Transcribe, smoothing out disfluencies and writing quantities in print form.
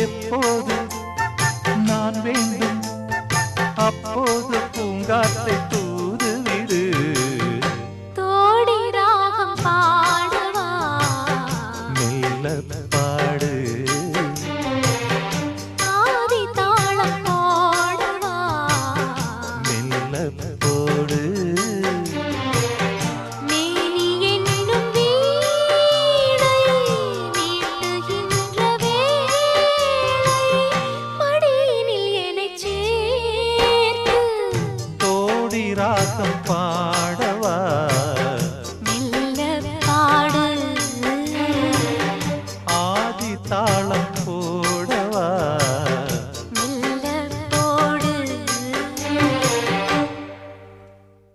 எப்போது நான் வேண்டும் அப்போது பூங்காற்றை தூது விடு. தோடி ராகம் பாடவா மெல்ல பாடு. ஆதி தாளம் போடவா மெல்ல போடு. மேனி என்னும் வீணை மீட்டுகின்ற வேளை மடியினில் என்னைச் சேர்த்து தோடி ராகம் பாடு.